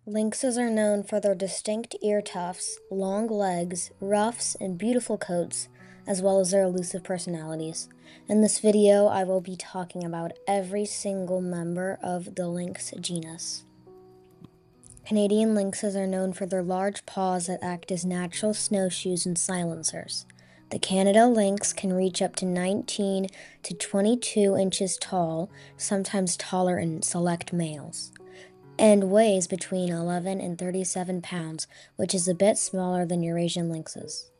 Lynxes are known for their distinct ear tufts, long legs, ruffs, and beautiful coats, as well as their elusive personalities. In this video, I will be talking about every single member of the lynx genus. Canadian lynxes are known for their large paws that act as natural snowshoes and silencers. The Canada lynx can reach up to 19 to 22 inches tall, sometimes taller in select males, and weighs between 11 and 37 pounds, which is a bit smaller than Eurasian lynxes.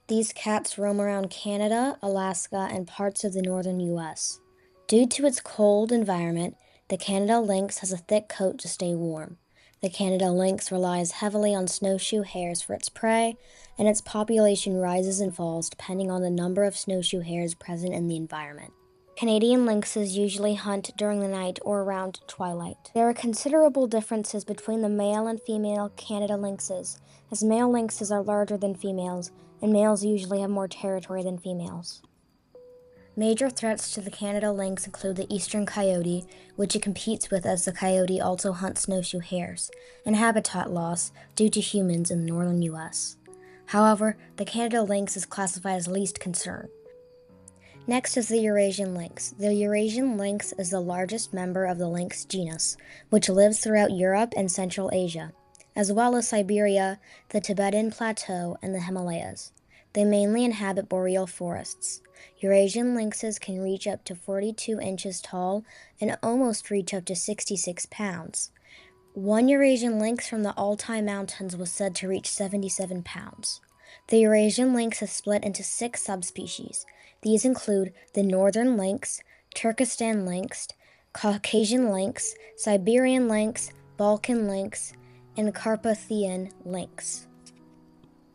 These cats roam around Canada, Alaska, and parts of the northern U.S. Due to its cold environment, the Canada lynx has a thick coat to stay warm. The Canada lynx relies heavily on snowshoe hares for its prey, and its population rises and falls depending on the number of snowshoe hares present in the environment. Canadian lynxes usually hunt during the night or around twilight. There are considerable differences between the male and female Canada lynxes, as male lynxes are larger than females, and males usually have more territory than females. Major threats to the Canada lynx include the eastern coyote, which it competes with as the coyote also hunts snowshoe hares, and habitat loss due to humans in the northern U.S. However, the Canada lynx is classified as least concern. Next is the Eurasian lynx. The Eurasian lynx is the largest member of the lynx genus, which lives throughout Europe and Central Asia, as well as Siberia, the Tibetan Plateau, and the Himalayas. They mainly inhabit boreal forests. Eurasian lynxes can reach up to 42 inches tall and almost reach up to 66 pounds. One Eurasian lynx from the Altai Mountains was said to reach 77 pounds. The Eurasian lynx is split into 6 subspecies. These include the northern lynx, Turkestan lynx, Caucasian lynx, Siberian lynx, Balkan lynx, and Carpathian lynx.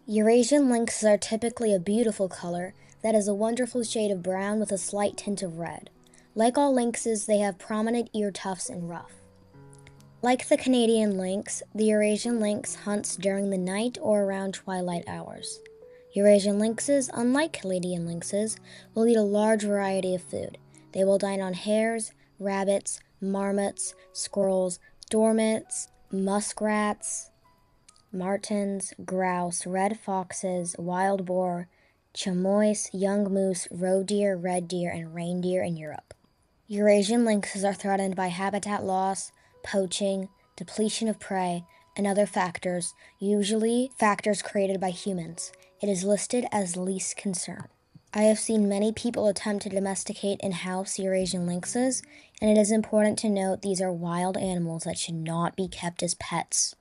Eurasian lynxes are typically a beautiful color that is a wonderful shade of brown with a slight tint of red. Like all lynxes, they have prominent ear tufts and ruff. Like the Canadian lynx, the Eurasian lynx hunts during the night or around twilight hours. Eurasian lynxes, unlike Canadian lynxes, will eat a large variety of food. They will dine on hares, rabbits, marmots, squirrels, dormice, muskrats, martens, grouse, red foxes, wild boar, chamois, young moose, roe deer, red deer, and reindeer in Europe. Eurasian lynxes are threatened by habitat loss, poaching, depletion of prey, and other factors, usually factors created by humans. It is listed as least concern. I have seen many people attempt to domesticate in-house Eurasian lynxes, and it is important to note these are wild animals that should not be kept as pets.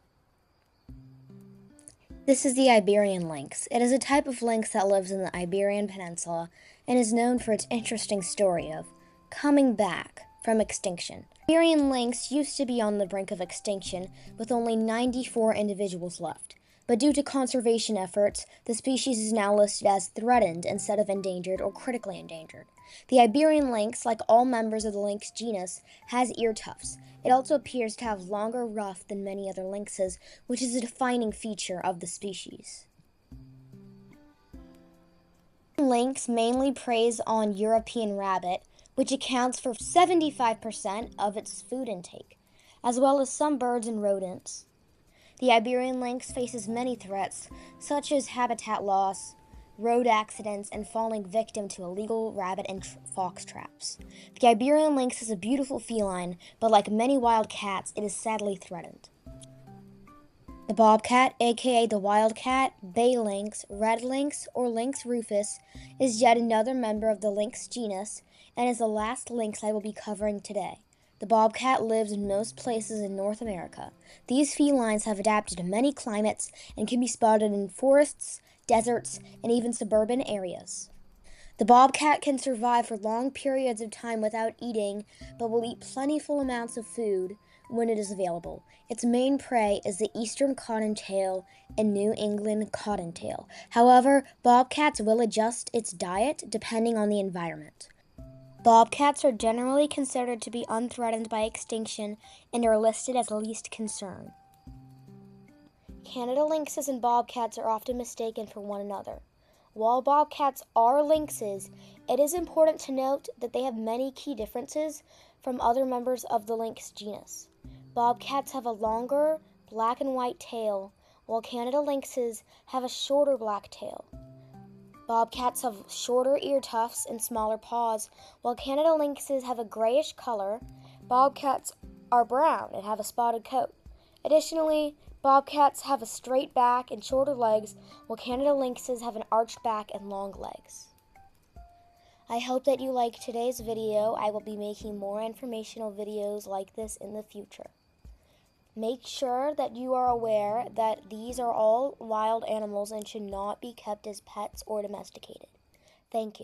This is the Iberian lynx. It is a type of lynx that lives in the Iberian Peninsula and is known for its interesting story of coming back from extinction. The Iberian lynx used to be on the brink of extinction with only 94 individuals left, but due to conservation efforts, the species is now listed as threatened instead of endangered or critically endangered. The Iberian lynx, like all members of the lynx genus, has ear tufts. It also appears to have longer ruff than many other lynxes, which is a defining feature of the species. Lynx mainly preys on European rabbit, which accounts for 75% of its food intake, as well as some birds and rodents. The Iberian lynx faces many threats, such as habitat loss, road accidents, and falling victim to illegal rabbit and fox traps. The Iberian lynx is a beautiful feline, but like many wild cats, it is sadly threatened. The bobcat, aka the wildcat, bay lynx, red lynx, or lynx rufus, is yet another member of the lynx genus and is the last lynx I will be covering today. The bobcat lives in most places in North America. These felines have adapted to many climates and can be spotted in forests, deserts, and even suburban areas. The bobcat can survive for long periods of time without eating, but will eat plentiful amounts of food when it is available. Its main prey is the eastern cottontail and New England cottontail. However, bobcats will adjust its diet depending on the environment. Bobcats are generally considered to be unthreatened by extinction and are listed as least concern. Canada lynxes and bobcats are often mistaken for one another. While bobcats are lynxes, it is important to note that they have many key differences from other members of the lynx genus. Bobcats have a longer black and white tail, while Canada lynxes have a shorter black tail. Bobcats have shorter ear tufts and smaller paws, while Canada lynxes have a grayish color. Bobcats are brown and have a spotted coat. Additionally, bobcats have a straight back and shorter legs, while Canada lynxes have an arched back and long legs. I hope that you liked today's video. I will be making more informational videos like this in the future. Make sure that you are aware that these are all wild animals and should not be kept as pets or domesticated. Thank you.